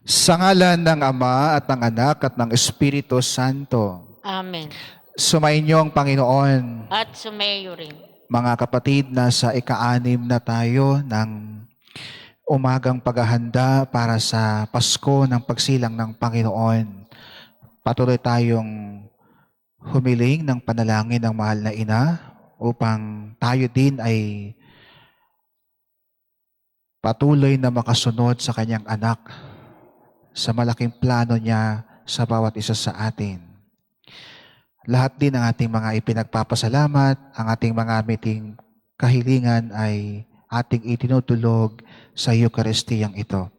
Sa ngalan ng Ama at ng Anak at ng Espiritu Santo. Amen. Sumainyo ang Panginoon. At sumayo rin. Mga kapatid, nasa ika-anim na tayo ng umagang paghahanda para sa Pasko ng pagsilang ng Panginoon. Patuloy tayong humiling ng panalangin ng mahal na ina upang tayo din ay patuloy na makasunod sa kanyang anak sa malaking plano niya sa bawat isa sa atin. Lahat din ng ating mga ipinagpapasalamat, ang ating mga miting kahilingan ay ating itinutulog sa Eucharistiyang ito.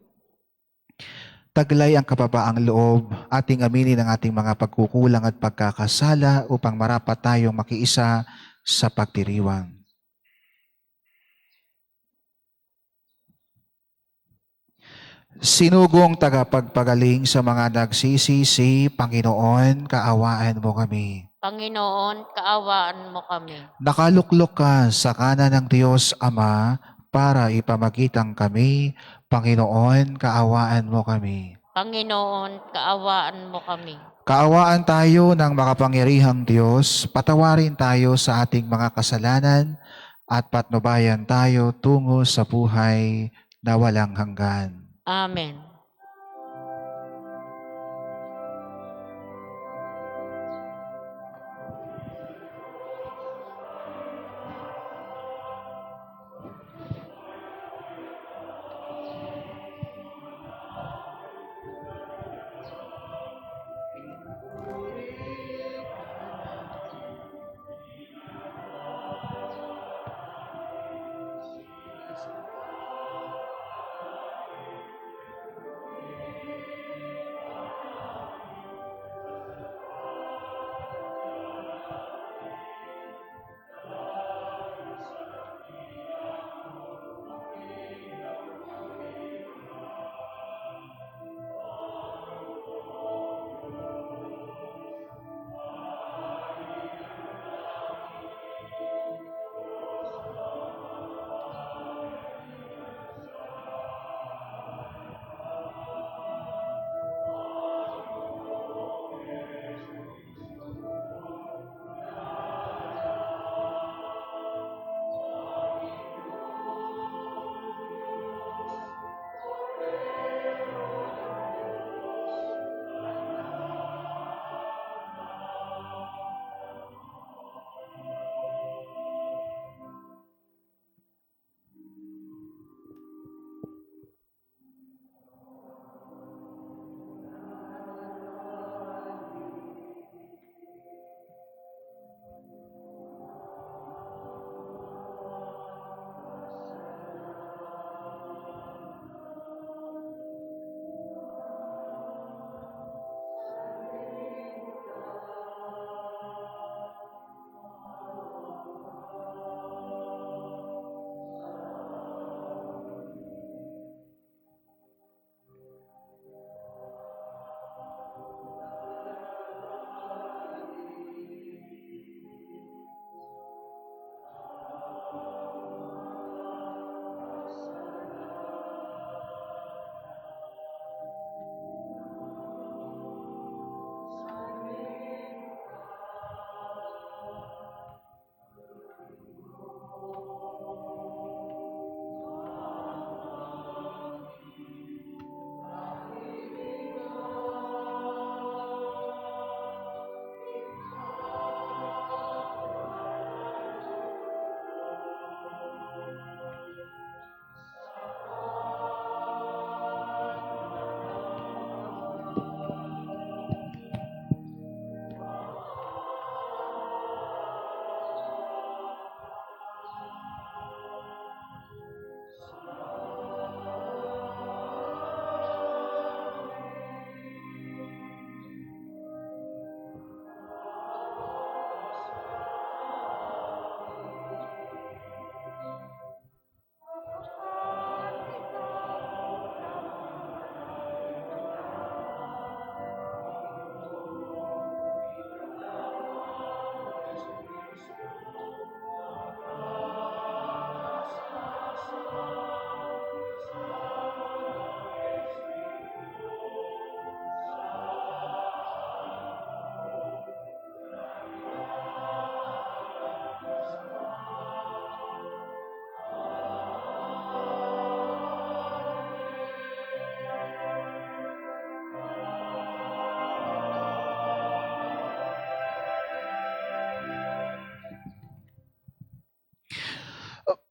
Taglay ang kababaang loob, ating aminin ang ating mga pagkukulang at pagkakasala upang marapat tayong makiisa sa pagdiriwang. Sinugong tagapagpagaling sa mga nagsisisi, Panginoon, kaawaan mo kami. Panginoon, kaawaan mo kami. Nakaluklok ka sa kanan ng Diyos Ama para ipamagitan kami. Panginoon, kaawaan mo kami. Panginoon, kaawaan mo kami. Kaawaan tayo ng makapangyarihang Diyos, patawarin tayo sa ating mga kasalanan at patnubayan tayo tungo sa buhay na walang hanggan. Amen.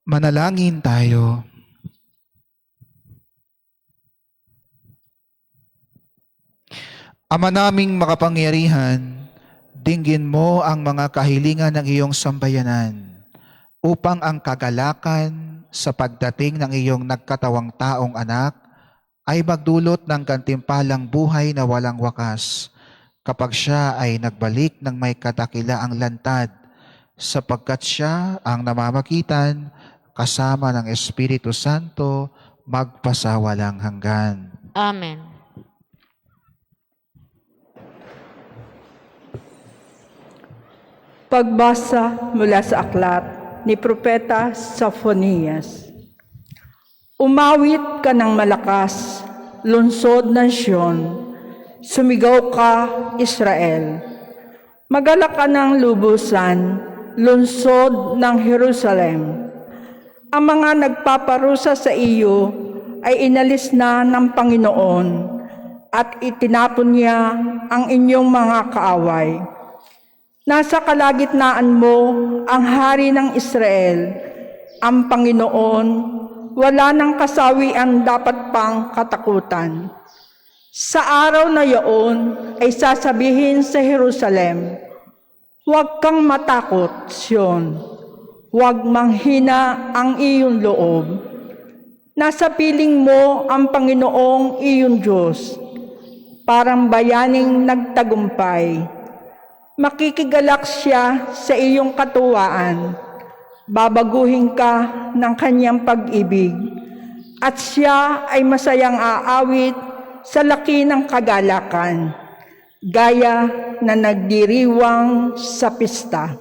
Manalangin tayo. Ama naming makapangyarihan, dinggin mo ang mga kahilingan ng iyong sambayanan upang ang kagalakan sa pagdating ng iyong nagkatawang taong anak ay magdulot ng gantimpalang buhay na walang wakas kapag siya ay nagbalik ng may kadakilaang lantad, sapagkat siya ang namamagitan kasama ng Espiritu Santo magpasawalang hanggan. Amen. Pagbasa mula sa aklat ni Propeta Sophonias. Umawit ka ng malakas, lungsod ng Siyon. Sumigaw ka, Israel. Magalak ka ng lubusan, lungsod ng Jerusalem. Ang mga nagpaparusa sa iyo ay inalis na ng Panginoon at itinapon niya ang inyong mga kaaway. Nasa kalagitnaan mo ang hari ng Israel, ang Panginoon, wala nang kasawian dapat pang katakutan. Sa araw na iyon ay sasabihin sa Jerusalem, huwag kang matakot, Sion, huwag manghina ang iyong loob. Nasa piling mo ang Panginoong iyong Diyos, parang bayaning nagtagumpay. Makikigalak siya sa iyong katuwaan, babaguhin ka ng kanyang pag-ibig, at siya ay masayang aawit sa laki ng kagalakan, gaya na nagdiriwang sa pista.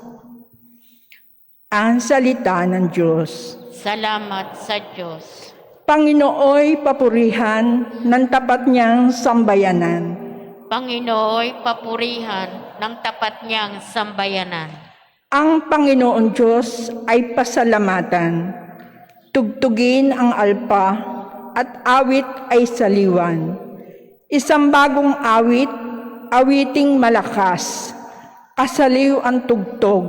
Ang salita ng Diyos. Salamat sa Diyos. Panginooy papurihan ng tapat niyang sambayanan. Panginooy papurihan ng tapat niyang sambayanan. Ang Panginoon Diyos ay pasalamatan. Tugtugin ang alpa at awit ay saliwan. Isang bagong awit, awiting malakas. Kasaliw ang tugtog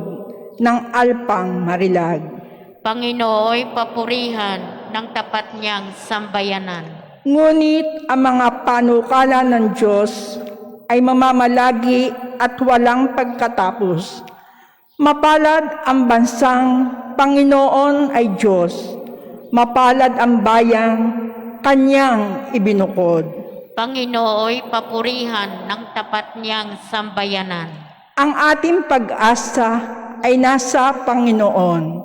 ng alpang marilag. Panginooy papurihan ng tapat niyang sambayanan. Ngunit ang mga panukala ng Diyos ay mamamalagi at walang pagkatapos. Mapalad ang bansang Panginoon ay Diyos. Mapalad ang bayang Kanyang ibinukod. Panginooy papurihan ng tapat niyang sambayanan. Ang ating pag-asa ay nasa Panginoon.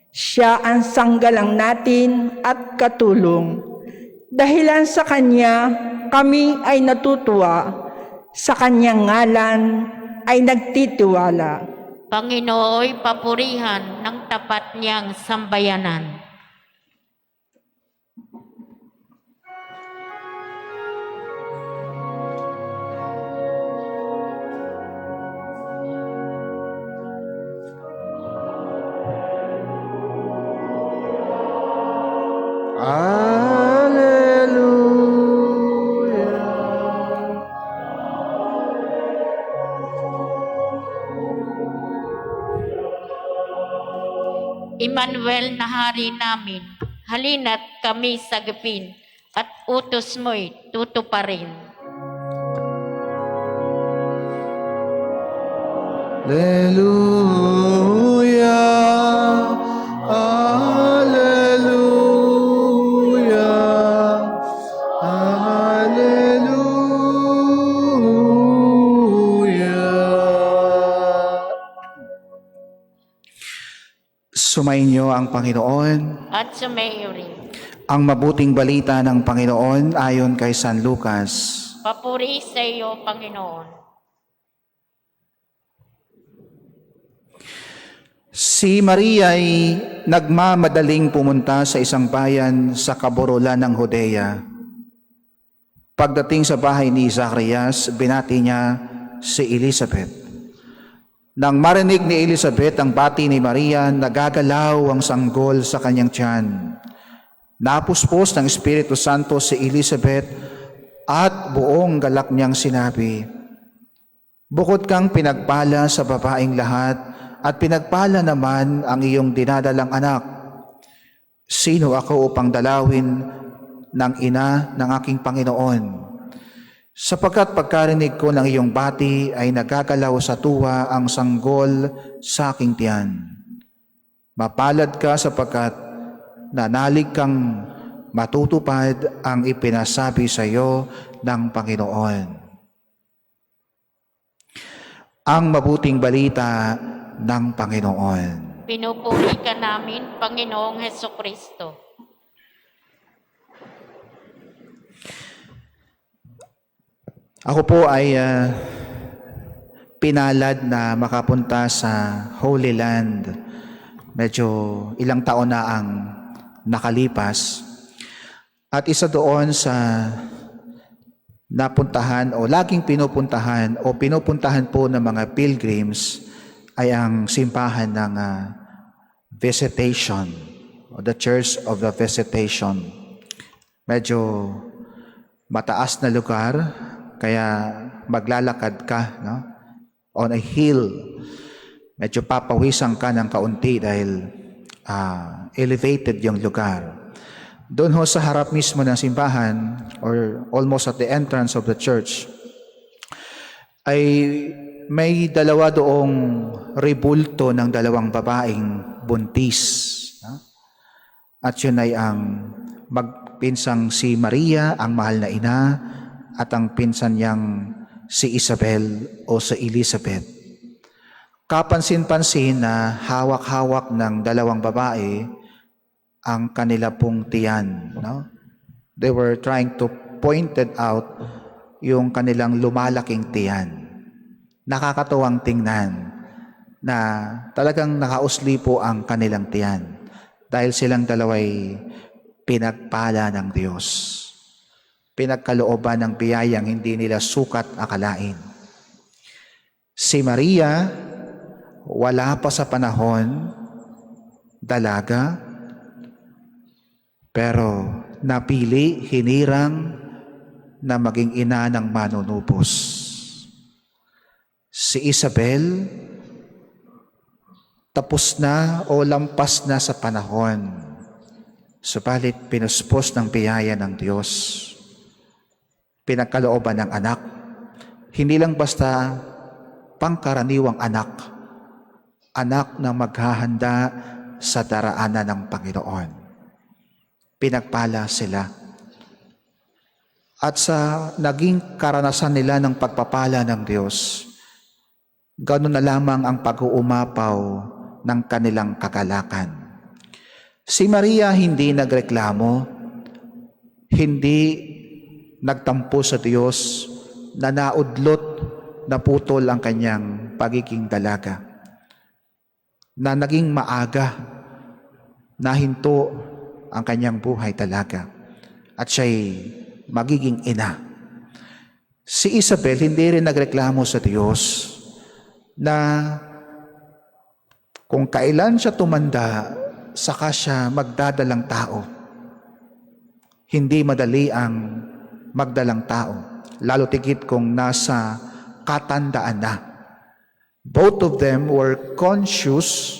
Siya ang sanggalang natin at katulong. Dahilan sa Kanya, kami ay natutuwa. Sa Kanyang ngalan ay nagtitiwala. Panginooy papurihan ng tapat niyang sambayanan. Emmanuel na hari namin, halina't kami sagipin at utos mo'y tutuparin. Hallelujah, hallelujah, hallelujah. Sumainyo ang Panginoon. At sumayo rin. Ang mabuting balita ng Panginoon ayon kay San Lucas. Papuri sa iyo, Panginoon. Si Maria ay nagmamadaling pumunta sa isang bayan sa kaborolan ng Judea. Pagdating sa bahay ni Zacarias, binati niya si Elizabeth. Nang marinig ni Elizabeth ang bati ni Maria, nagagalaw ang sanggol sa kanyang tiyan. Napuspos ng Espiritu Santo si Elizabeth at buong galak niyang sinabi, "Bukod kang pinagpala sa babaeng lahat at pinagpala naman ang iyong dinadalang anak. Sino ako upang dalawin ng ina ng aking Panginoon? Sapagkat pagkarinig ko ng iyong bati ay nagagalaw sa tuwa ang sanggol sa aking tiyan. Mapalad ka sapagkat nanalig kang matutupad ang ipinasabi sa iyo ng Panginoon. Ang mabuting balita ng Panginoon. Pinupuri ka namin, Panginoong Hesukristo. Ako po ay pinalad na makapunta sa Holy Land. Medyo ilang taon na ang nakalipas. At isa doon sa napuntahan o laging pinupuntahan po ng mga pilgrims ay ang simbahan ng Visitation o the Church of the Visitation. Medyo mataas na lugar, kaya maglalakad ka, no? On a hill. Medyo papawisan ka ng kaunti dahil elevated yung lugar. Doon ho sa harap mismo ng simbahan, or almost at the entrance of the church, ay may dalawa doong rebulto ng dalawang babaeng buntis. No? At yun ay ang magpinsang si Maria, ang mahal na ina, at ang pinsan niyang si Isabel o si Elizabeth. Kapansin-pansin na hawak-hawak ng dalawang babae ang kanila pong tiyan. No? They were trying to point it out yung kanilang lumalaking tiyan. Nakakatuwang tingnan na talagang nakausli po ang kanilang tiyan dahil silang dalaway pinagpala ng Diyos. Pinagkalooban ng biyayang hindi nila sukat akalain. Si Maria, wala pa sa panahon, dalaga, pero napili, hinirang na maging ina ng manunubos. Si Isabel, tapos na o lampas na sa panahon, subalit pinuspos ng biyaya ng Diyos. Pinagkalooban ng anak. Hindi lang basta pangkaraniwang anak. Anak na maghahanda sa daraanan ng Panginoon. Pinagpala sila. At sa naging karanasan nila ng pagpapala ng Diyos, ganoon na lamang ang pag-uumapaw ng kanilang kagalakan. Si Maria hindi nagreklamo, hindi nagtampo sa Diyos, na naudlot, naputol ang kanyang pagiging dalaga, na naging maaga, nahinto ang kanyang buhay talaga, at siya'y magiging ina. Si Isabel hindi rin nagreklamo sa Diyos na kung kailan siya tumanda, saka siya magdadalang tao. Hindi madali ang magdalang tao, lalo tigit kung nasa katandaan na. Both of them were conscious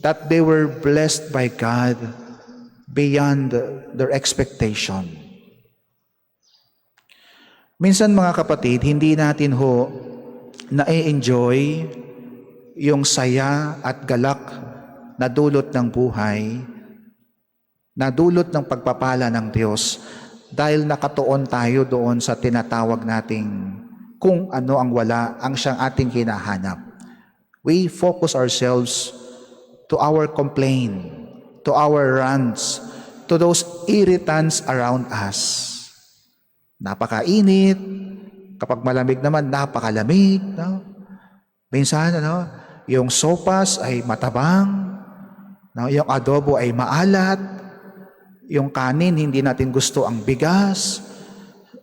that they were blessed by God beyond their expectation. Minsan mga kapatid, hindi natin na-enjoy yung saya at galak na dulot ng buhay, na dulot ng pagpapala ng Diyos, dahil nakatuon tayo doon sa tinatawag nating kung ano ang wala, ang siyang ating hinahanap. We focus ourselves to our complaint, to our rants, to those irritants around us. Napakainit, kapag malamig naman, napakalamig. No? Minsan, yung sopas ay matabang, no? Yung adobo ay maalat, yung kanin, hindi natin gusto ang bigas.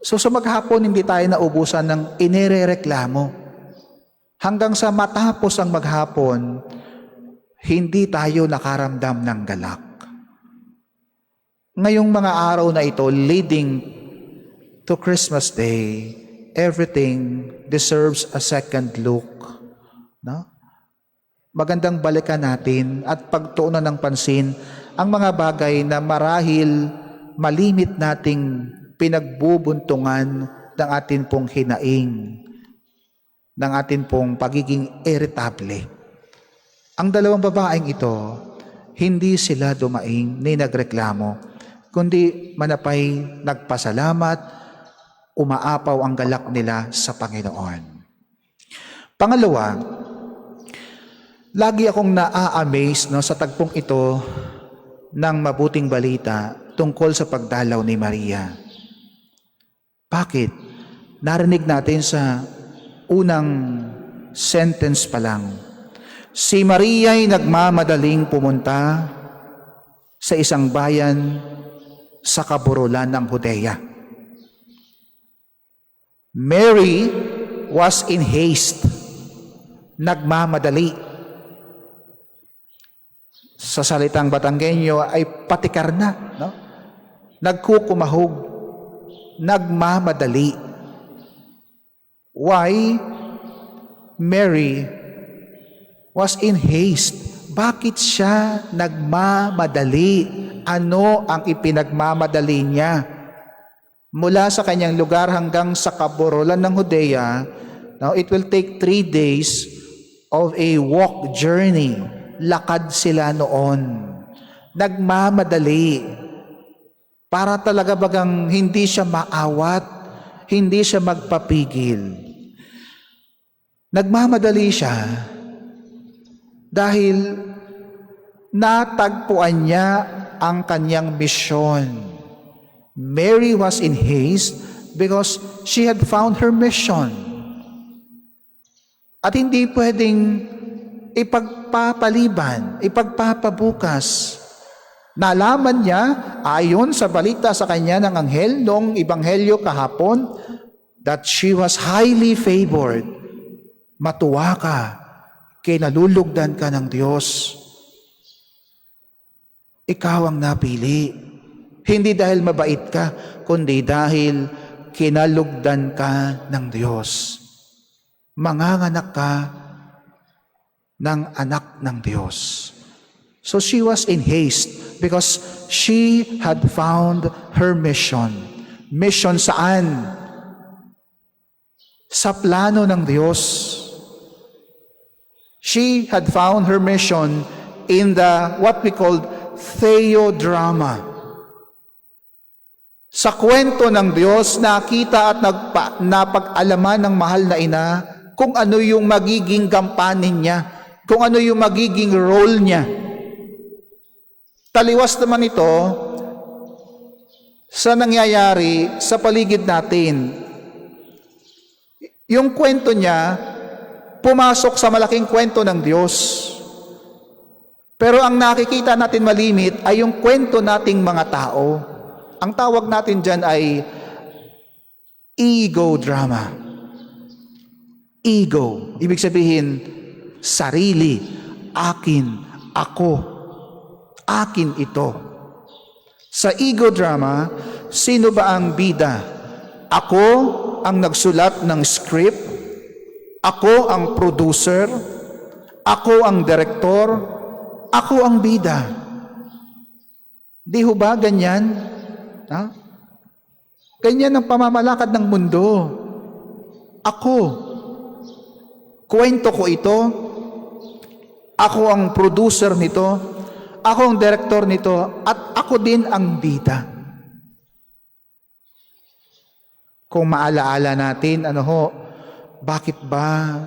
So sa maghapon, hindi tayo naubusan ng inirereklamo. Hanggang sa matapos ang maghapon, hindi tayo nakaramdam ng galak. Ngayong mga araw na ito, leading to Christmas Day, everything deserves a second look. No? magandang balikan natin at pagtuunan ng pansin ang mga bagay na marahil malimit nating pinagbubuntungan ng atin pong hinaing, ng atin pong pagiging irritable. Ang dalawang babaeng ito, hindi sila dumaing ni nagreklamo, kundi manapay nagpasalamat, umaapaw ang galak nila sa Panginoon. Pangalawa, lagi akong naa-amaze sa tagpong ito ng mabuting balita tungkol sa pagdalaw ni Maria. Bakit? Narinig natin sa unang sentence pa lang. Si Maria ay nagmamadaling pumunta sa isang bayan sa kaburulan ng Judea. Mary was in haste. Nagmamadali. Sa salitang Batanggenyo ay patikar na, no? Nagkukumahog, nagmamadali. Why? Mary was in haste. Bakit siya nagmamadali? Ano ang ipinagmamadali niya? Mula sa kanyang lugar hanggang sa kaburulan ng Judea, now it will take 3 days of a walk journey. Lakad sila noon. Nagmamadali. Para talaga bagang hindi siya maawat, hindi siya magpapigil. Nagmamadali siya dahil natagpuan niya ang kanyang misyon. Mary was in haste because she had found her mission. At hindi pwedeng ipagpapaliban, ipagpapabukas. Nalaman niya, ayon sa balita sa kanya ng anghel noong ebanghelyo kahapon, that she was highly favored. Matuwa ka, kinalulugdan ka ng Diyos. Ikaw ang napili. Hindi dahil mabait ka, kundi dahil kinalugdan ka ng Diyos. Manganganak ka ng anak ng Diyos. So she was in haste because she had found her mission. Mission saan? Sa plano ng Diyos. She had found her mission in the what we called theodrama. Sa kwento ng Diyos, nakita at napag-alaman ng mahal na ina kung ano yung magiging gampanin niya, kung ano yung magiging role niya. Taliwas naman ito sa nangyayari sa paligid natin. Yung kwento niya, pumasok sa malaking kwento ng Diyos. Pero ang nakikita natin malimit ay yung kwento nating mga tao. Ang tawag natin dyan ay ego drama. Ego. Ibig sabihin, sarili, akin, ako, akin ito. Sa ego drama, sino ba ang bida? Ako ang nagsulat ng script, ako ang producer, ako ang direktor, ako ang bida. Di ho ba ganyan? Ha? Ganyan ang pamamalakad ng mundo. Ako. Kwento ko ito. Ako ang producer nito. Ako ang direktor nito. At ako din ang bida. Kung maalaala natin, bakit ba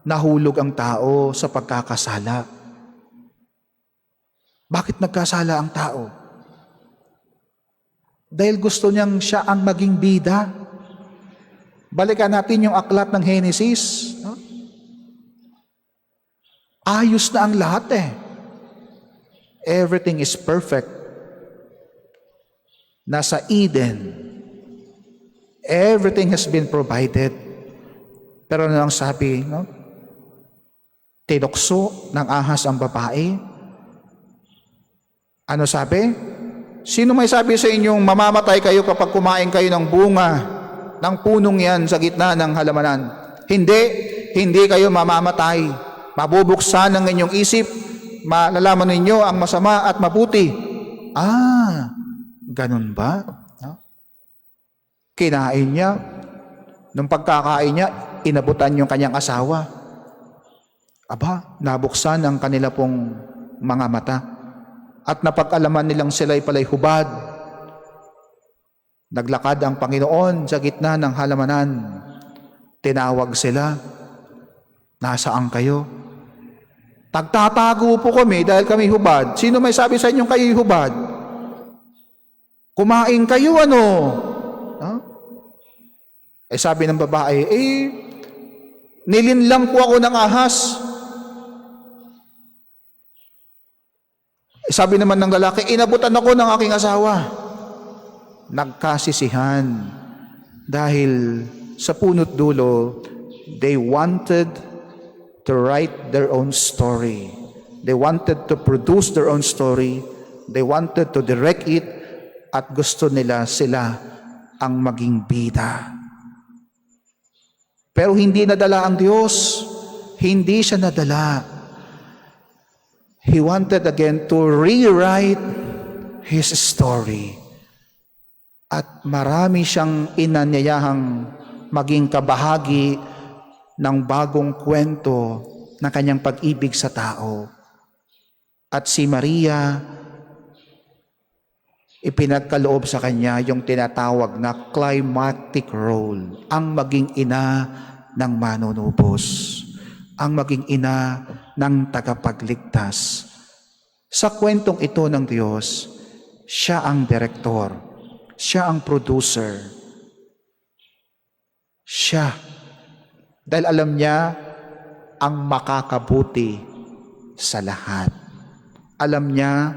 nahulog ang tao sa pagkakasala? Bakit nagkasala ang tao? Dahil gusto niyang siya ang maging bida. Balikan natin yung aklat ng Genesis. No? Ayos na ang lahat eh. Everything is perfect. Nasa Eden. Everything has been provided. Pero ano ang sabi? No? Tinukso ng ahas ang babae. Ano sabi? Sino may sabi sa inyong mamamatay kayo kapag kumain kayo ng bunga ng punong yan sa gitna ng halamanan? Hindi kayo mamamatay. Mabubuksan ang inyong isip, malalaman ninyo ang masama at mabuti. Ganun ba? No? Kinain niya. Nung pagkakain niya, inabutan yung kanyang asawa. Nabuksan ang kanila pong mga mata. At napag-alaman nilang sila'y pala'y hubad. Naglakad ang Panginoon sa gitna ng halamanan. Tinawag sila, nasaan kayo? Tagtatago po kami dahil kami hubad. Sino may sabi sa inyong kayo'y hubad? Kumain kayo, ano? Huh? Sabi ng babae, nilinlang po ako ng ahas. Sabi naman ng lalaki, inabutan ako ng aking asawa. Nagkasisihan dahil sa punot dulo, they wanted to write their own story. They wanted to produce their own story. They wanted to direct it at gusto nila sila ang maging bida. Pero hindi nadala ang Diyos. Hindi siya nadala. He wanted again to rewrite His story. At marami siyang inanyayahang maging kabahagi ng bagong kwento ng kanyang pag-ibig sa tao. At si Maria, ipinagkaloob sa kanya yung tinatawag na climactic role, ang maging ina ng manunubos, ang maging ina ng tagapagligtas. Sa kwentong ito ng Diyos, siya ang direktor, siya ang producer, siya. Dahil alam niya ang makakabuti sa lahat. Alam niya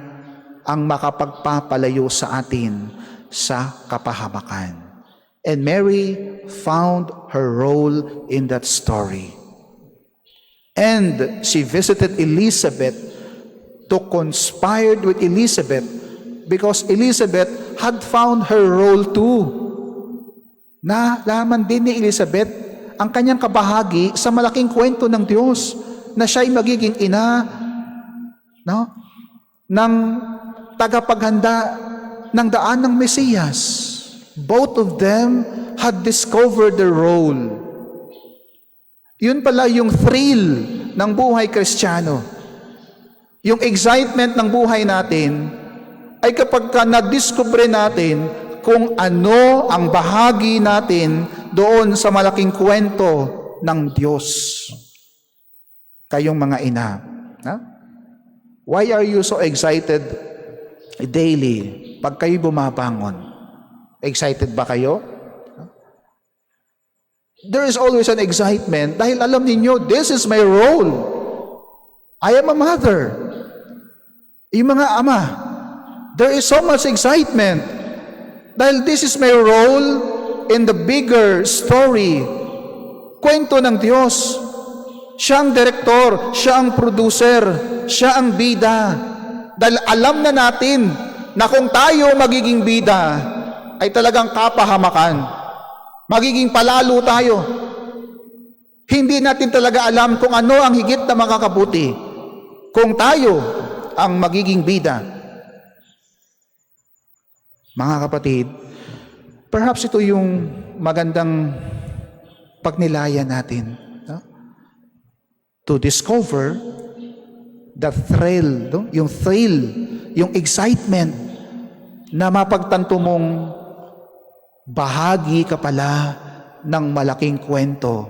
ang makapagpapalayo sa atin sa kapahamakan. And Mary found her role in that story. And she visited Elizabeth to conspire with Elizabeth because Elizabeth had found her role too. Nalaman din ni Elizabeth ang kanyang kabahagi sa malaking kwento ng Diyos na siya'y magiging ina, no, ng tagapaghanda ng daan ng Mesiyas. Both of them had discovered their role. Yun pala yung thrill ng buhay Kristiyano. Yung excitement ng buhay natin ay kapag ka na-discover natin kung ano ang bahagi natin doon sa malaking kwento ng Diyos. Kayong mga ina, why are you so excited daily pag kayo bumabangon? Excited ba kayo? There is always an excitement dahil alam ninyo, this is my role. I am a mother. Yung mga ama, there is so much excitement dahil this is my role in the bigger story. Kwento ng Diyos. Siya ang direktor, siya ang producer, siya ang bida. Dahil alam na natin na kung tayo magiging bida, ay talagang kapahamakan. Magiging palalo tayo. Hindi natin talaga alam kung ano ang higit na makakabuti kung tayo ang magiging bida. Mga kapatid, perhaps ito yung magandang pagnilayan natin. No? To discover the thrill, no? Yung thrill, yung excitement na mapagtanto mong bahagi ka pala ng malaking kwento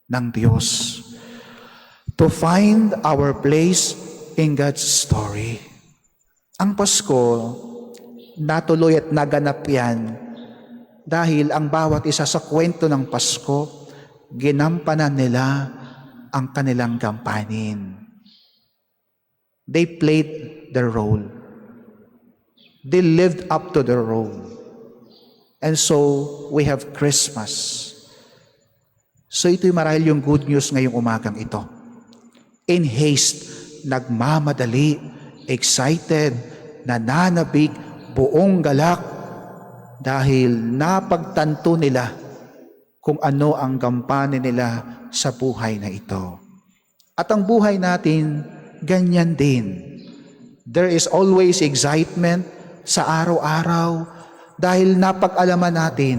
ng Diyos. To find our place in God's story. Ang Pasko, natuloy at naganap yan dahil ang bawat isa sa kwento ng Pasko, ginampanan nila ang kanilang gampanin. They played their role. They lived up to their role. And so, we have Christmas. So ito'y marahil yung good news ngayong umagang ito. In haste, nagmamadali, excited, nananabik, buong galak, dahil napagtanto nila kung ano ang gampanin nila sa buhay na ito. At ang buhay natin, ganyan din. There is always excitement sa araw-araw dahil napag-alaman natin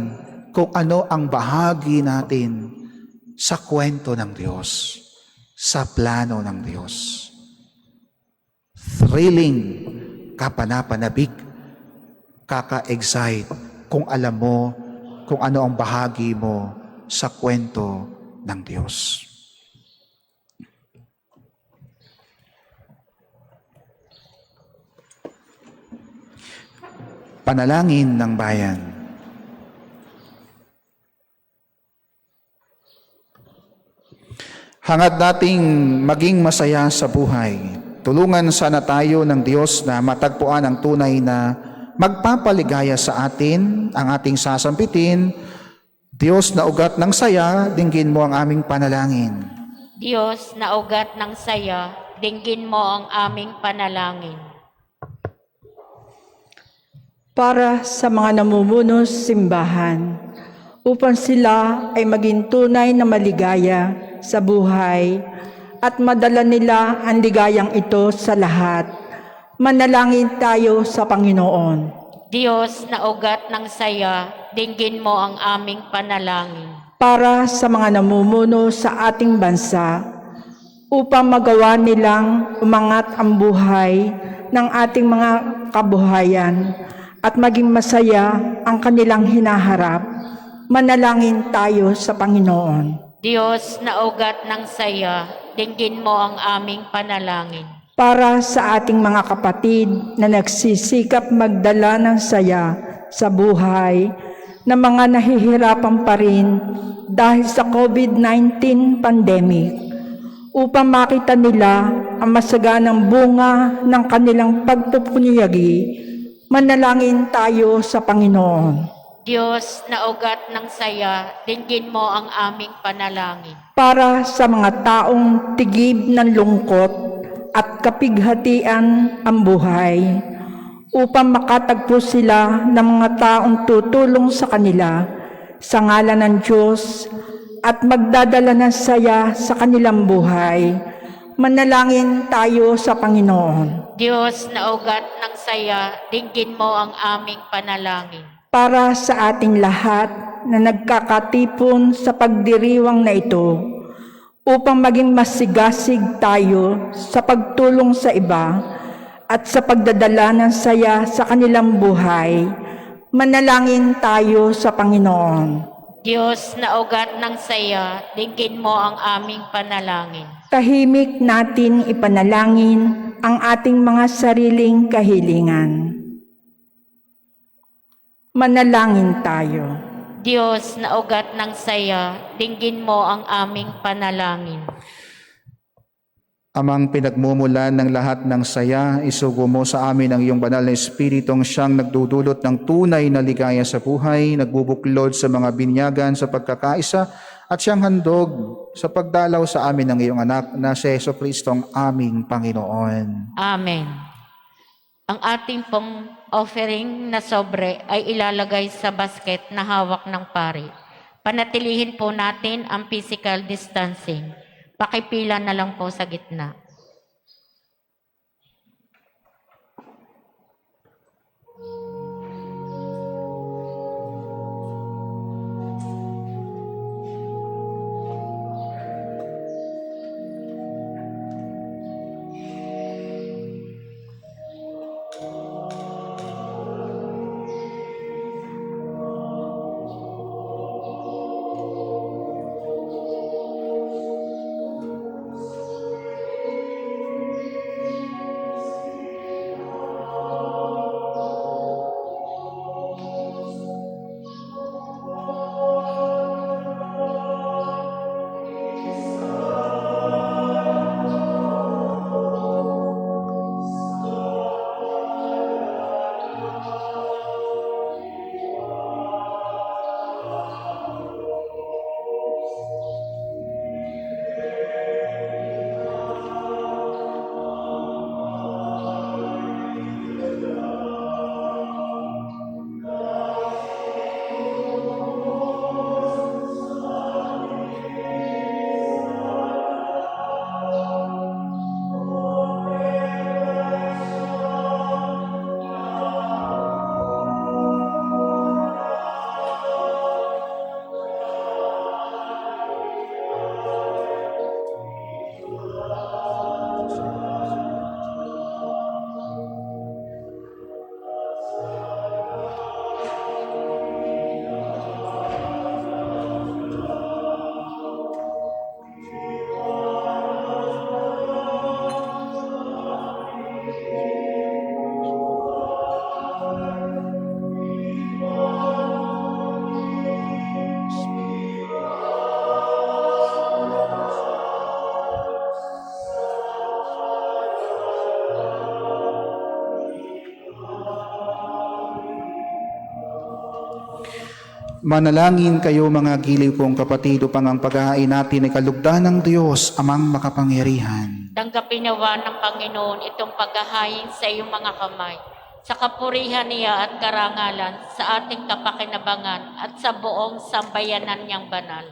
kung ano ang bahagi natin sa kwento ng Diyos, sa plano ng Diyos. Thrilling, kapanapanabik, kaka-excite kung alam mo kung ano ang bahagi mo sa kwento ng Diyos. Panalangin ng bayan. Hangad nating maging masaya sa buhay. Tulungan sana tayo ng Diyos na matagpuan ang tunay na magpapaligaya sa atin, ang ating sasampitin. Diyos na ugat ng saya, dinggin mo ang aming panalangin. Diyos na ugat ng saya, dinggin mo ang aming panalangin. Para sa mga namumuno sa simbahan, upang sila ay maging tunay na maligaya sa buhay at madala nila ang ligayang ito sa lahat. Manalangin tayo sa Panginoon. Diyos na ugat ng saya, dinggin mo ang aming panalangin. Para sa mga namumuno sa ating bansa, upang magawa nilang umangat ang buhay ng ating mga kabuhayan at maging masaya ang kanilang hinaharap, manalangin tayo sa Panginoon. Diyos na ugat ng saya, dinggin mo ang aming panalangin. Para sa ating mga kapatid na nagsisikap magdala ng saya sa buhay, na mga nahihirapan pa rin dahil sa COVID-19 pandemic, upang makita nila ang masaganang bunga ng kanilang pagpupunyagi, manalangin tayo sa Panginoon. Diyos na ugat ng saya, dinggin mo ang aming panalangin. Para sa mga taong tigib ng lungkot at kapighatian ang buhay, upang makatagpo sila ng mga taong tutulong sa kanila sa ngalan ng Diyos at magdadala ng saya sa kanilang buhay, manalangin tayo sa Panginoon. Diyos na ugat ng saya, dinggin mo ang aming panalangin. Para sa ating lahat na nagkakatipon sa pagdiriwang na ito, upang maging masigasig tayo sa pagtulong sa iba at sa pagdadala ng saya sa kanilang buhay, manalangin tayo sa Panginoon. Diyos na ugat ng saya, dinggin mo ang aming panalangin. Tahimik natin ipanalangin ang ating mga sariling kahilingan. Manalangin tayo. Diyos na ugat ng saya, dinggin mo ang aming panalangin. Amang pinagmumulan ng lahat ng saya, isugo mo sa amin ang iyong banal na Espiritong siyang nagdudulot ng tunay na ligaya sa buhay, nagbubuklod sa mga binyagan sa pagkakaisa, at siyang handog sa pagdalaw sa amin ng iyong anak na si Jesucristo ang aming Panginoon. Amen. Ang ating pong offering na sobre ay ilalagay sa basket na hawak ng pari. Panatilihin po natin ang physical distancing. Pakipila na lang po sa gitna. Manalangin kayo mga giliw kong kapatid upang ang paghahain natin ay kalugdan ng Diyos amang makapangyarihan. Tanggapin nawa ng Panginoon itong paghahain sa iyong mga kamay, sa kapurihan niya at karangalan, sa ating kapakinabangan at sa buong sambayanan niyang banal.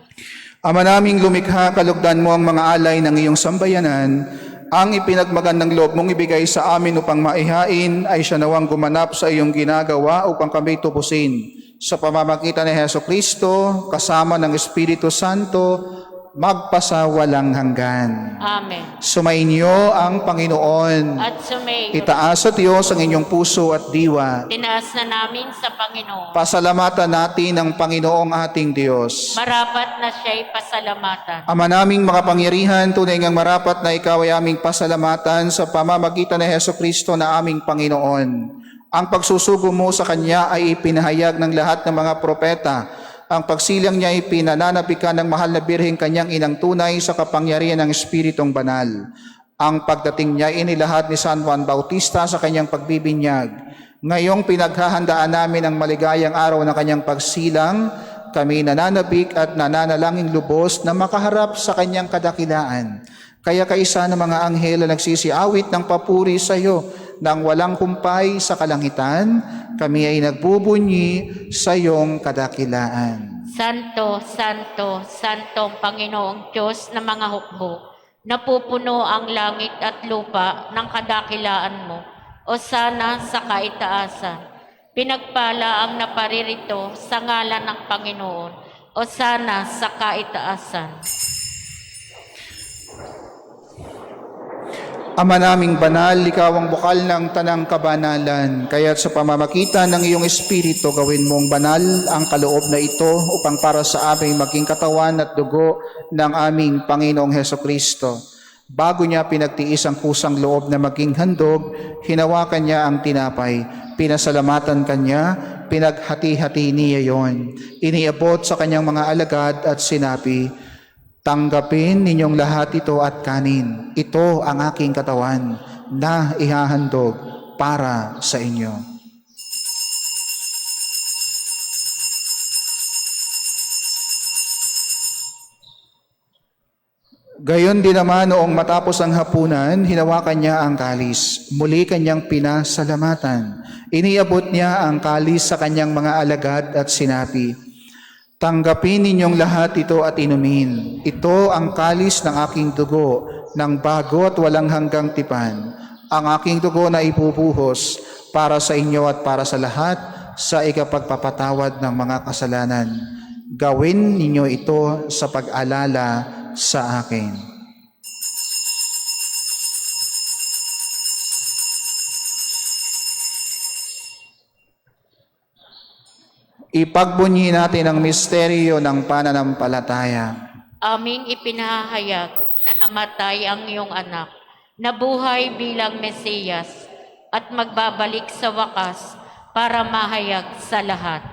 Ama naming lumikha, kalugdan mo ang mga alay ng iyong sambayanan. Ang ipinagmagandang loob mong ibigay sa amin upang maihain ay siya nawang gumanap sa iyong ginagawa upang kami tubusin. Sa pamamagitan ni Hesukristo, kasama ng Espiritu Santo, magpasawalang hanggan. Amen. Sumainyo ang Panginoon. At sumayo, Itaas sa Diyos ang inyong puso at diwa. tinaas na namin sa Panginoon. Pasalamatan natin ang Panginoong ating Diyos. Marapat na siya'y pasalamatan. Ama naming makapangyarihan, tunay ngang marapat na ikaw ay aming pasalamatan sa pamamagitan ni Hesukristo na aming Panginoon. Ang pagsusugo mo sa Kanya ay ipinahayag ng lahat ng mga propeta. Ang pagsilang niya ay pinananabikan ng mahal na Birheng Kanyang inang tunay sa kapangyarihan ng Espiritong Banal. Ang pagdating niya inilahat ni San Juan Bautista sa kanyang pagbibinyag. Ngayong pinaghahandaan namin ang maligayang araw ng kanyang pagsilang, kami nananabik at nananalangin lubos na makaharap sa kanyang kadakilaan. Kaya kaisa ng mga anghel na nagsisiawit ng papuri sa iyo nang walang kumpay sa kalangitan, kami ay nagbubunyi sa iyong kadakilaan. Santo, Santo, Santong Panginoong Diyos na mga hukbo, napupuno ang langit at lupa ng kadakilaan mo, o sana sa kaitaasan. Pinagpala ang naparirito sa ngalan ng Panginoon, o sana sa kaitaasan. Ama naming banal, ikaw ang bukal ng tanang kabanalan. Kaya't sa pamamagitan ng iyong Espiritu, gawin mong banal ang kaloob na ito upang para sa aming maging katawan at dugo ng aming Panginoong Hesukristo. Bago niya pinagtiis ang kusang loob na maging handog, hinawakan niya ang tinapay. Pinasalamatan kanya, pinaghati-hati niya yon. Iniabot sa kanyang mga alagad at sinabi, tanggapin ninyong lahat ito at kanin. Ito ang aking katawan na ihahandog para sa inyo. Gayon din naman noong matapos ang hapunan, hinawakan niya ang kalis. Muli kanyang pinasalamatan. Iniabot niya ang kalis sa kanyang mga alagad at sinabi, tanggapin ninyong lahat ito at inumin. Ito ang kalis ng aking dugo, ng bago at walang hanggang tipan. Ang aking dugo na ibubuhos para sa inyo at para sa lahat sa ikapagpapatawad ng mga kasalanan. Gawin ninyo ito sa pag-alala sa akin. Ipagbunyi natin ang misteryo ng pananampalataya. Aming ipinahayag na namatay ang iyong anak, nabuhay bilang Mesiyas, at magbabalik sa wakas para mahayag sa lahat.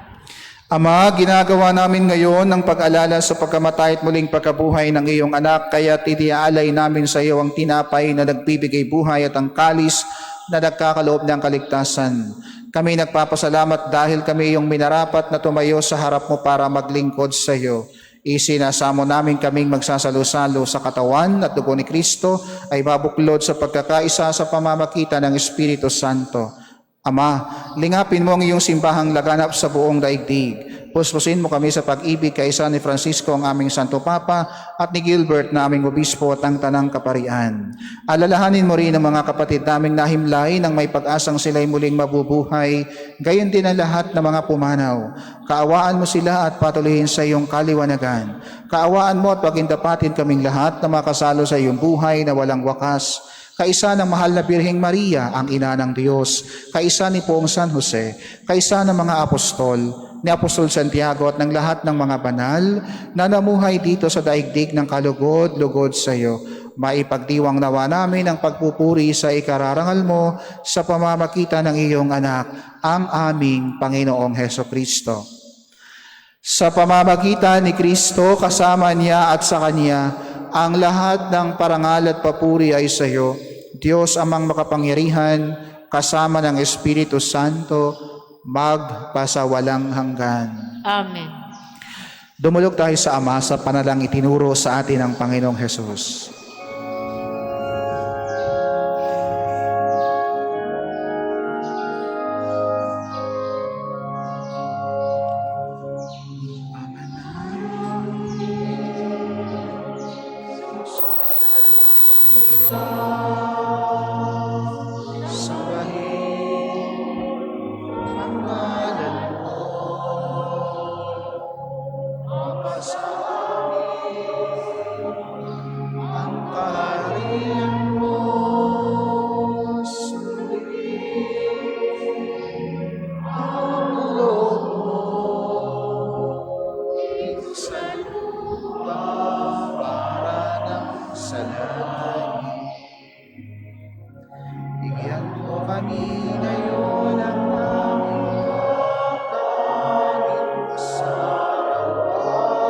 Ama, ginagawa namin ngayon ang pag-alala sa pagkamatay at muling pagkabuhay ng iyong anak, kaya itiaalay namin sa iyo ang tinapay na nagbibigay buhay at ang kalis na nagkakaloob ng kaligtasan. Kami nagpapasalamat dahil kami iyong minarapat na tumayo sa harap mo para maglingkod sa iyo. Isinasamo namin kaming magsasalo-salo sa katawan at dugo ni Kristo ay mabuklod sa pagkakaisa sa pamamagitan ng Espiritu Santo. Ama, lingapin mo ang iyong simbahang laganap sa buong daigdig. Puspusin mo kami sa pag-ibig kaisa ni Francisco ang aming Santo Papa at ni Gilbert na aming obispo at ang tanang kaparian. Alalahanin mo rin ang mga kapatid naming nahimlay nang may pag-asang sila'y muling mabubuhay, gayon din ang lahat ng mga pumanaw. Kaawaan mo sila at patuloyin sa iyong kaliwanagan. Kaawaan mo at pagindapatin kaming lahat na makasalo sa iyong buhay na walang wakas. Kaisa ng mahal na Birheng Maria, ang ina ng Diyos, kaisa ni Poong San Jose, kaisa ng mga apostol, ni Apostol Santiago at ng lahat ng mga banal na namuhay dito sa daigdig ng kalugod-lugod sa iyo. Maipagdiwang nawa namin ang pagpupuri sa ikararangal mo sa pamamagitan ng iyong anak, ang aming Panginoong Hesukristo. Sa pamamagitan ni Kristo, kasama niya at sa Kanya, ang lahat ng parangal at papuri ay sa iyo, Diyos amang makapangyarihan, kasama ng Espiritu Santo, magpasawalang hanggan. Amen. Dumulog tayo sa Ama sa panalang itinuro sa atin ng Panginoong Hesus. Bigyan mo kami ngayon ang aming kakanin sa araw-araw.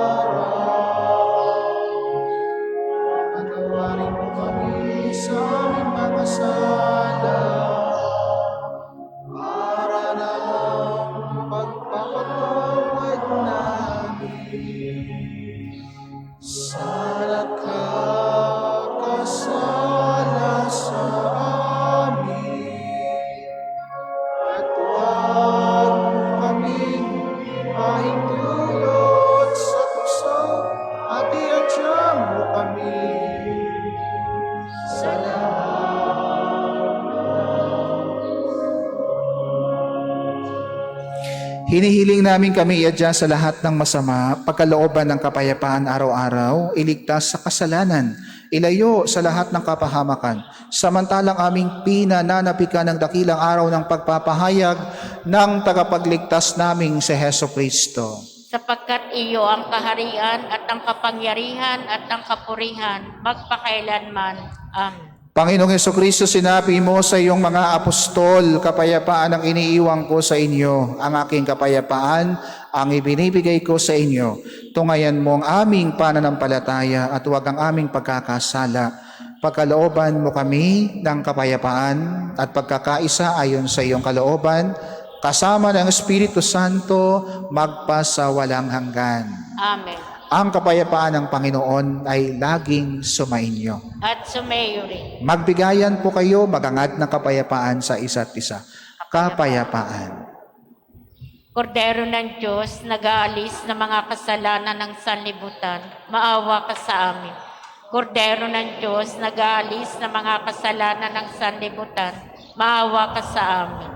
Patawarin mo kami sa aming mga sala para ng pagpapatawad namin sa nakakasala sa Hinihiling namin kami iadya sa lahat ng masama, pagkalooban ng kapayapaan araw-araw, iligtas sa kasalanan, ilayo sa lahat ng kapahamakan, samantalang aming pinananapikan ng dakilang araw ng pagpapahayag ng tagapagligtas naming si Heso Kristo. Sapagkat iyo ang kaharian at ang kapangyarihan at ang kapurihan, magpakailanman. Amen. Panginoong Hesukristo, sinabi mo sa iyong mga apostol, kapayapaan ang iniiwan ko sa inyo. Ang aking kapayapaan ang ibinibigay ko sa inyo. Tungayan mo ang aming pananampalataya at huwag ang aming pagkakasala. Pagkalooban mo kami ng kapayapaan at pagkakaisa ayon sa iyong kalooban, kasama ng Espiritu Santo, magpasawalang hanggan. Amen. Ang kapayapaan ng Panginoon ay laging sumainyo. At sumayo rin. Magbigayan po kayo, magangad ng kapayapaan sa isa't isa. Kapayapaan. Kordero ng Diyos, nag-aalis ng mga kasalanan ng sanlibutan, maawa ka sa amin. Kordero ng Diyos, nag-aalis ng mga kasalanan ng sanlibutan, maawa ka sa amin.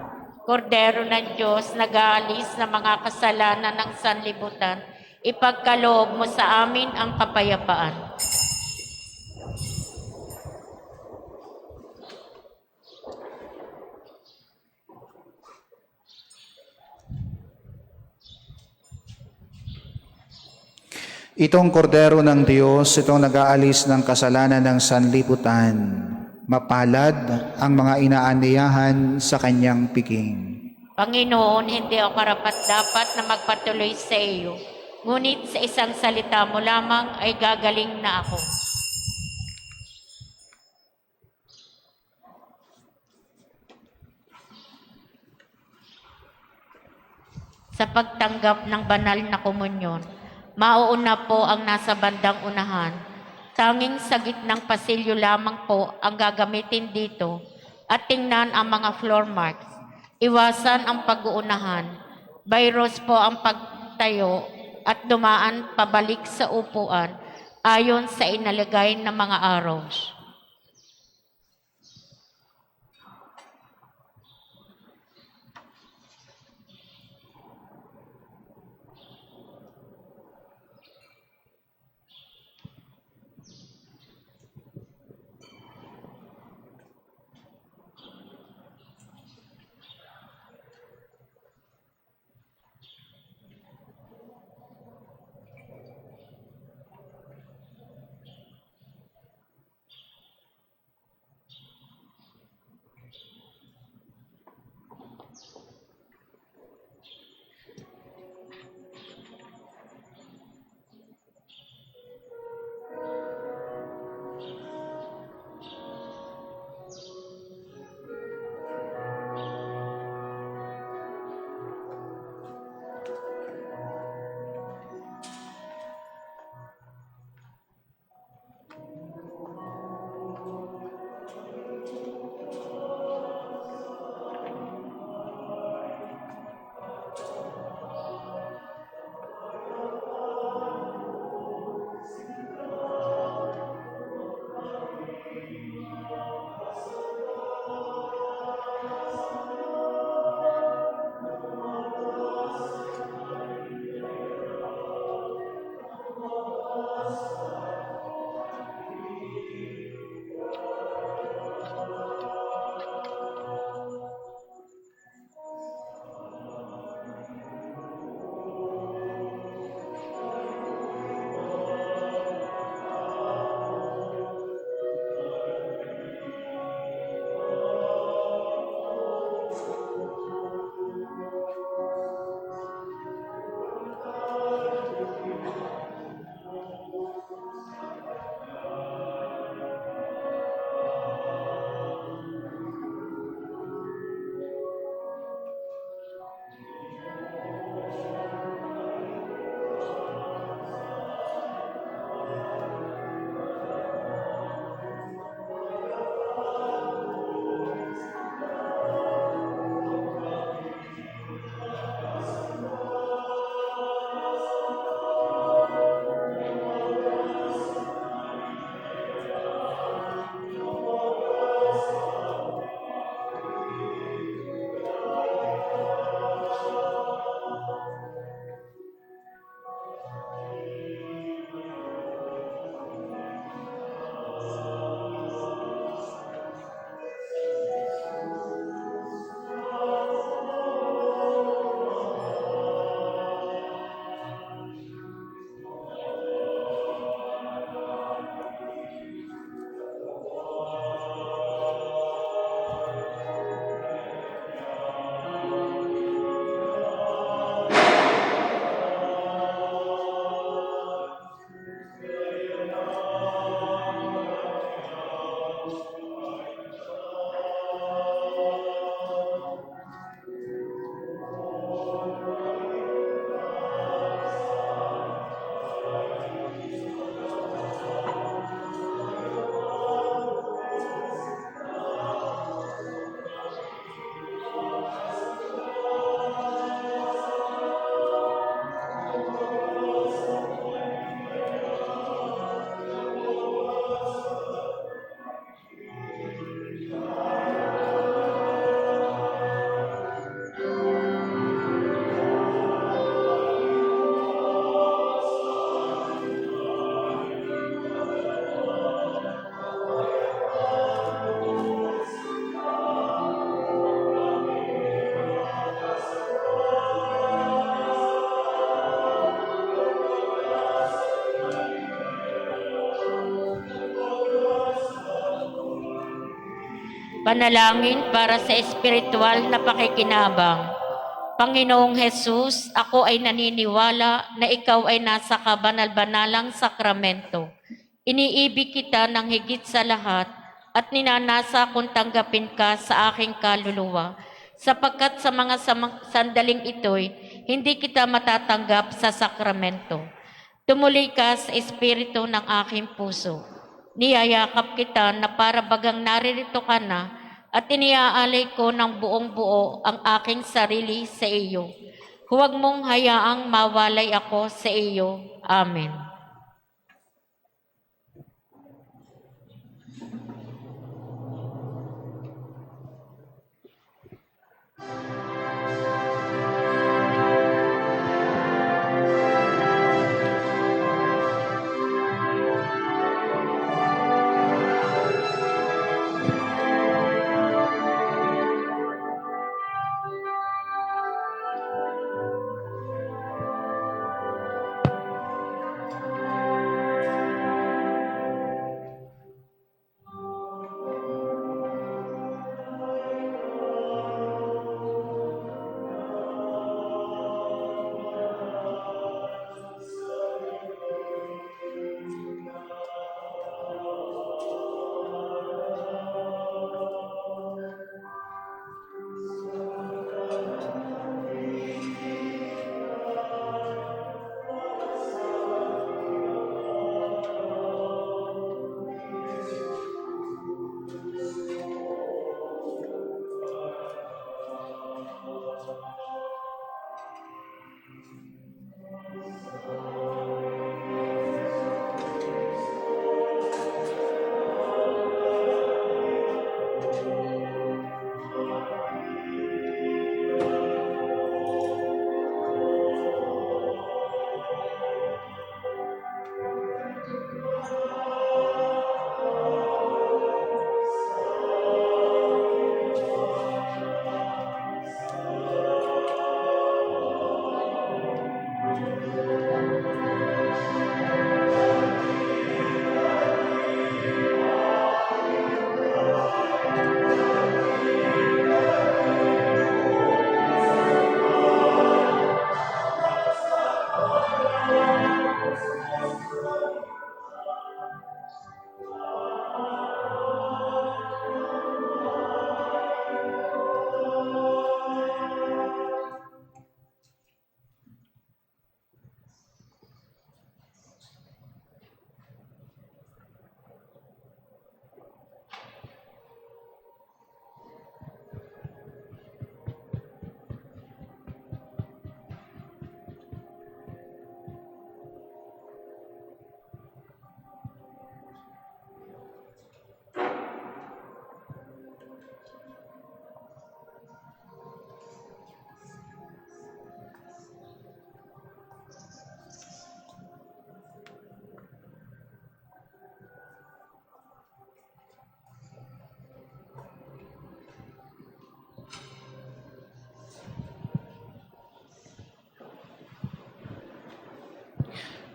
Kordero ng Diyos, nag-aalis ng mga kasalanan ng sanlibutan, ipagkaloob mo sa amin ang kapayapaan. Itong kordero ng Diyos, itong nag-aalis ng kasalanan ng sanlibutan, mapalad ang mga inaaniyahan sa kanyang piging. Panginoon, hindi ako karapat-dapat na magpatuloy sa iyo. Ngunit sa isang salita mo lamang ay gagaling na ako. Sa pagtanggap ng banal na komunyon, mauuna po ang nasa bandang unahan. Tanging sa gitnang pasilyo lamang po ang gagamitin dito at tingnan ang mga floor marks. Iwasan ang pag-uunahan. Bayros po ang pagtayo at dumaan pabalik sa upuan ayon sa inalagay ng mga arrows. Panalangin para sa espiritual na pakikinabang. Panginoong Hesus, ako ay naniniwala na ikaw ay nasa kabanal-banalang sakramento. Iniibig kita ng higit sa lahat at ninanasa kung tanggapin ka sa aking kaluluwa, sapagkat sa mga sandaling ito'y hindi kita matatanggap sa sakramento. Tumuloy ka sa espiritu ng aking puso. Niyayakap kita na para bagang naririto ka na at iniaalay ko ng buong buo ang aking sarili sa iyo. Huwag mong hayaang mawalay ako sa iyo. Amen.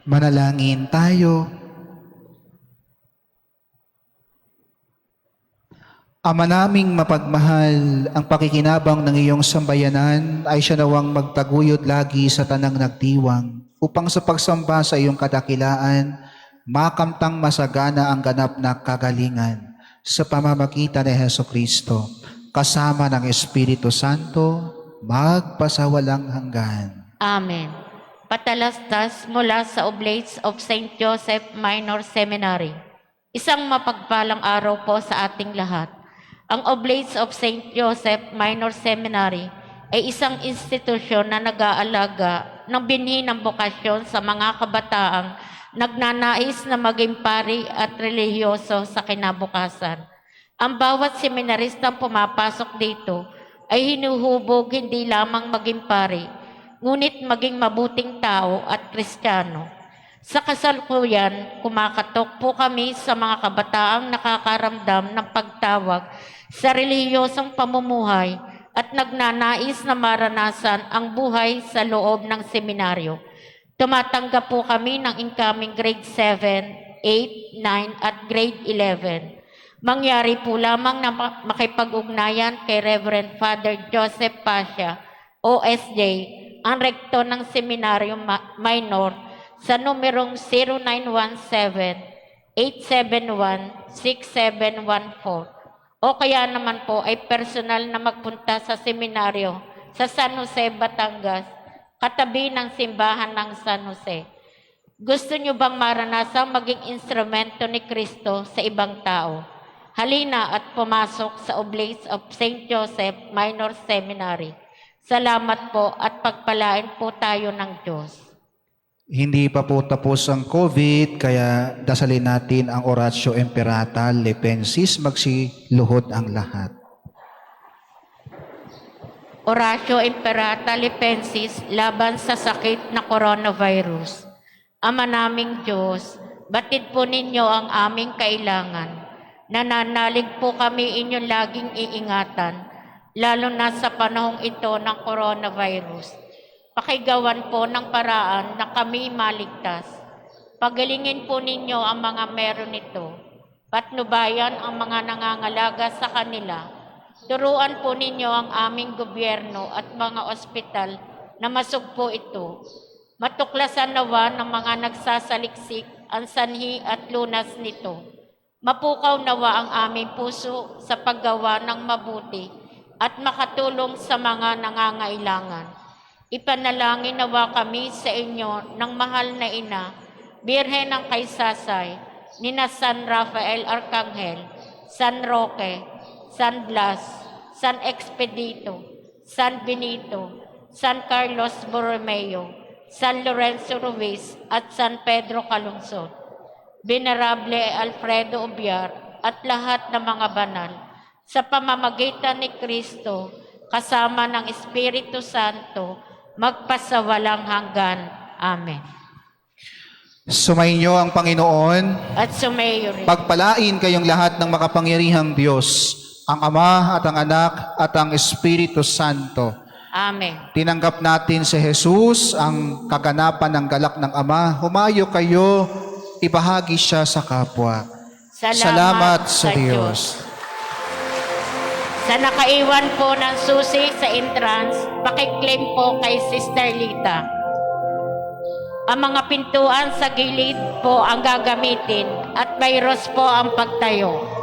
Manalangin tayo. Ama naming mapagmahal, ang pakikinabang ng iyong sambayanan ay siya nawang magtaguyod lagi sa tanang nagdiwang, upang sa pagsamba sa iyong kadakilaan, makamtang masagana ang ganap na kagalingan sa pamamagitan ni Hesukristo, kasama ng Espiritu Santo, magpasawalang hanggan. Amen. Patalastas mula sa Oblates of St. Joseph Minor Seminary. Isang mapagpalang araw po sa ating lahat. Ang Oblates of St. Joseph Minor Seminary ay isang institusyon na nag-aalaga ng binhi ng bokasyon sa mga kabataang nagnanais na maging pari at relihiyoso sa kinabukasan. Ang bawat seminaristang pumapasok dito ay hinuhubog hindi lamang maging pari, ngunit maging mabuting tao at Kristiyano. Sa kasalukuyan, kumakatok po kami sa mga kabataang nakakaramdam ng pagtawag sa relihiyosong pamumuhay at nagnanais na maranasan ang buhay sa loob ng seminaryo. Tumatanggap po kami ng incoming grade 7, 8, 9 at grade 11. Mangyari po lamang na makipag-ugnayan kay Reverend Father Joseph Pasha, OSJ, ang rektor ng Seminaryo Minor sa numerong 0917-871-6714 o kaya naman po ay personal na magpunta sa seminaryo sa San Jose, Batangas, katabi ng simbahan ng San Jose. Gusto nyo bang maranasang maging instrumento ni Kristo sa ibang tao? Halina at pumasok sa Oblates of St. Joseph Minor Seminary. Salamat po at pagpalain po tayo ng Diyos. Hindi pa po tapos ang COVID, kaya dasalin natin ang Oratio Imperata Lepensis, magsiluhod ang lahat. Oratio Imperata Lepensis laban sa sakit na coronavirus. Ama naming Diyos, batid po ninyo ang aming kailangan. Nananalig po kami inyong laging iingatan, lalo na sa panahong ito ng coronavirus. Pakigawan po ng paraan na kami maligtas. Pagalingin po ninyo ang mga meron nito. Patnubayan ang mga nangangalaga sa kanila. Turuan po ninyo ang aming gobyerno at mga ospital na masugpo ito. Matuklasan nawa ng mga nagsasaliksik ang sanhi at lunas nito. Mapukaw nawa ang aming puso sa paggawa ng mabuti at makatulong sa mga nangangailangan. Ipanalangin nawa kami sa inyo ng mahal na ina, Birhen ng Kaysasay, nina San Rafael Arcangel, San Roque, San Blas, San Expedito, San Benito, San Carlos Borromeo, San Lorenzo Ruiz at San Pedro Calungsod. Venerable Alfredo Ubiar at lahat ng mga banal, sa pamamagitan ni Kristo, kasama ng Espiritu Santo, magpasawalang hanggan. Amen. Sumainyo ang Panginoon. At sumayo rin. Pagpalain kayong lahat ng makapangyarihang Diyos, ang Ama at ang Anak at ang Espiritu Santo. Amen. Tinanggap natin si Jesus, ang kaganapan ng galak ng Ama. Humayo kayo, ibahagi siya sa kapwa. Salamat sa Diyos. Sa nakaiwan po ng susi sa entrance, pakiklaim po kay Sister Lita. Ang mga pintuan sa gilid po ang gagamitin at mayroos po ang pagtayo.